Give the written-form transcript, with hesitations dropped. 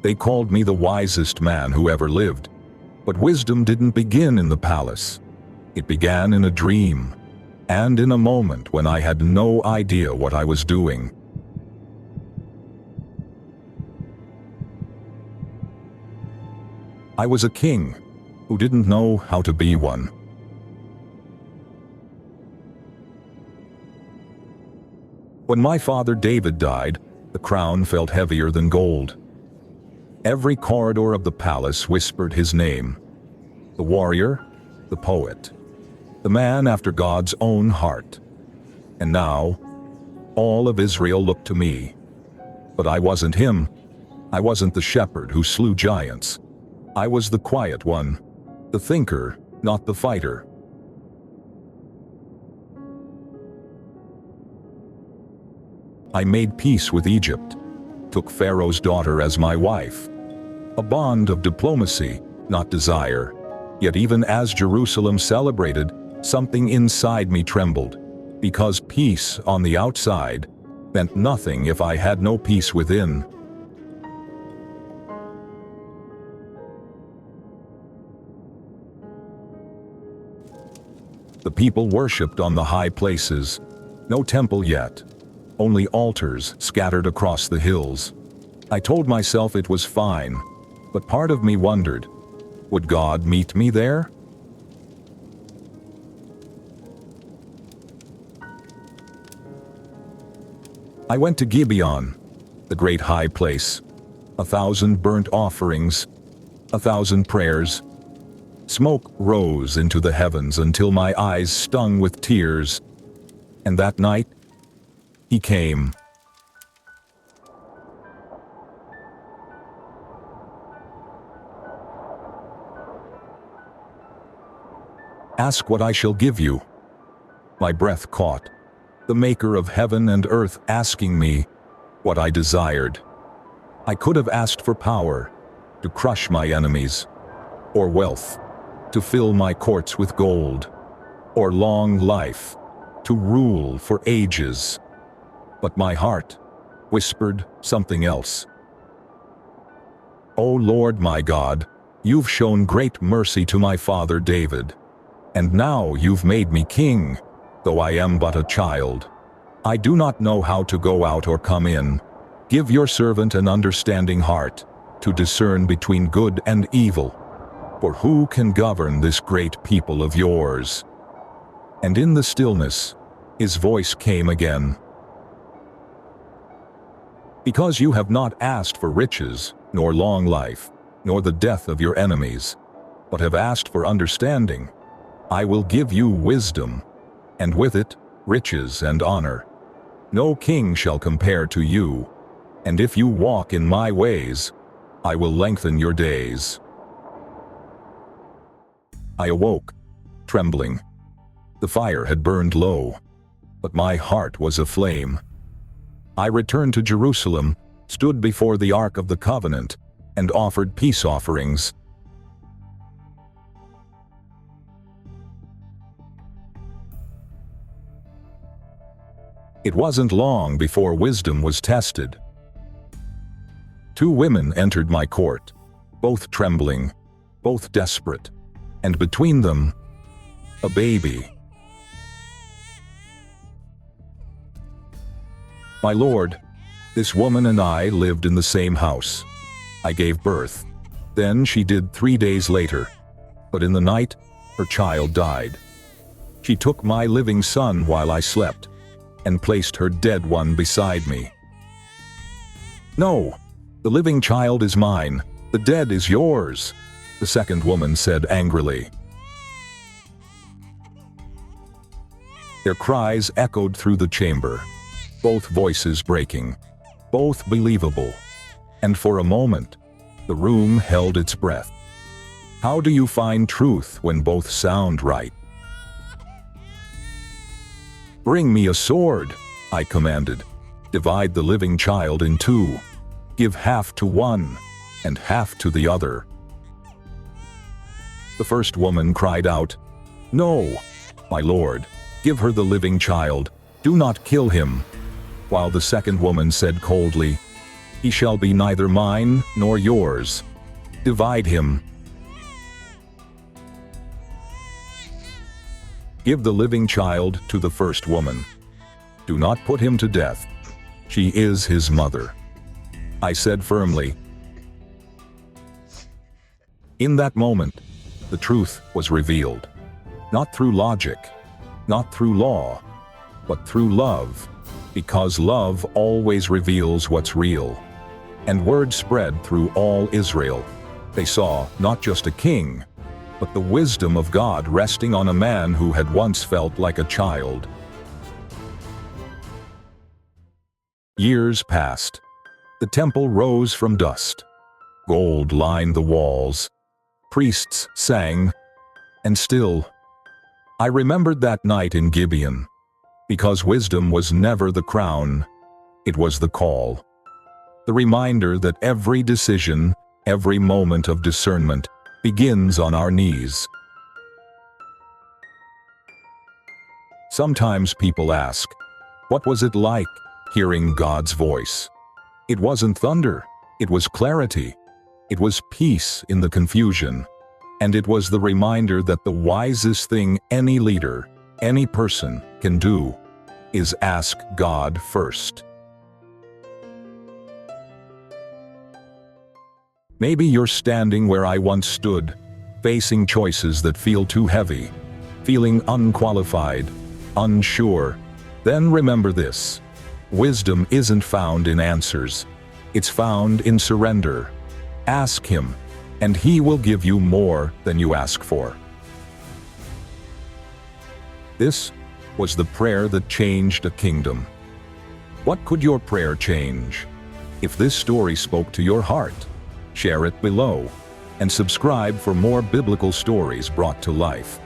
They called me the wisest man who ever lived. But wisdom didn't begin in the palace. It began in a dream, and in a moment when I had no idea what I was doing. I was a king who didn't know how to be one. When my father David died, the crown felt heavier than gold. Every corridor of the palace whispered his name. The warrior, the poet, the man after God's own heart. And now, all of Israel looked to me. But I wasn't him. I wasn't the shepherd who slew giants. I was the quiet one, the thinker, not the fighter. I made peace with Egypt, took Pharaoh's daughter as my wife. A bond of diplomacy, not desire. Yet even as Jerusalem celebrated, something inside me trembled, because peace on the outside meant nothing if I had no peace within. The people worshipped on the high places. No temple yet, only altars scattered across the hills. I told myself it was fine, but part of me wondered, would God meet me there? I went to Gibeon, the great high place. 1,000 burnt offerings, 1,000 prayers. Smoke rose into the heavens until my eyes stung with tears. And that night, he came. Ask what I shall give you. My breath caught, the maker of heaven and earth asking me what I desired. I could have asked for power, to crush my enemies, or wealth, to fill my courts with gold, or long life, to rule for ages. But my heart whispered something else. O Lord my God, you've shown great mercy to my father David, and now you've made me king, though I am but a child. I do not know how to go out or come in. Give your servant an understanding heart, to discern between good and evil. For who can govern this great people of yours? And in the stillness, his voice came again. Because you have not asked for riches, nor long life, nor the death of your enemies, but have asked for understanding, I will give you wisdom, and with it, riches and honor. No king shall compare to you, and if you walk in my ways, I will lengthen your days. I awoke, trembling. The fire had burned low, but my heart was aflame. I returned to Jerusalem, stood before the Ark of the Covenant, and offered peace offerings. It wasn't long before wisdom was tested. 2 women entered my court, both trembling, both desperate, and between them, a baby. My lord, this woman and I lived in the same house. I gave birth. Then she did 3 days later, but in the night, her child died. She took my living son while I slept, and placed her dead one beside me. No, the living child is mine, the dead is yours, the second woman said angrily. Their cries echoed through the chamber, both voices breaking, both believable, and for a moment, the room held its breath. How do you find truth when both sound right? Bring me a sword, I commanded. Divide the living child in 2. Give half to one, and half to the other. The first woman cried out, No, my lord, give her the living child, do not kill him. While the second woman said coldly, He shall be neither mine nor yours. Divide him. Give the living child to the first woman. Do not put him to death. She is his mother. I said firmly. In that moment, the truth was revealed. Not through logic, not through law, but through love, because love always reveals what's real. And word spread through all Israel. They saw not just a king, but the wisdom of God resting on a man who had once felt like a child. Years passed. The temple rose from dust. Gold lined the walls. Priests sang, and still, I remembered that night in Gibeon, because wisdom was never the crown, it was the call. The reminder that every decision, every moment of discernment, begins on our knees. Sometimes people ask, what was it like hearing God's voice? It wasn't thunder, it was clarity. It was peace in the confusion, and it was the reminder that the wisest thing any leader, any person can do is ask God first. Maybe you're standing where I once stood, facing choices that feel too heavy, feeling unqualified, unsure. Then remember this: wisdom isn't found in answers, it's found in surrender. Ask him, and he will give you more than you ask for. This was the prayer that changed a kingdom. What could your prayer change? If this story spoke to your heart, share it below, and subscribe for more biblical stories brought to life.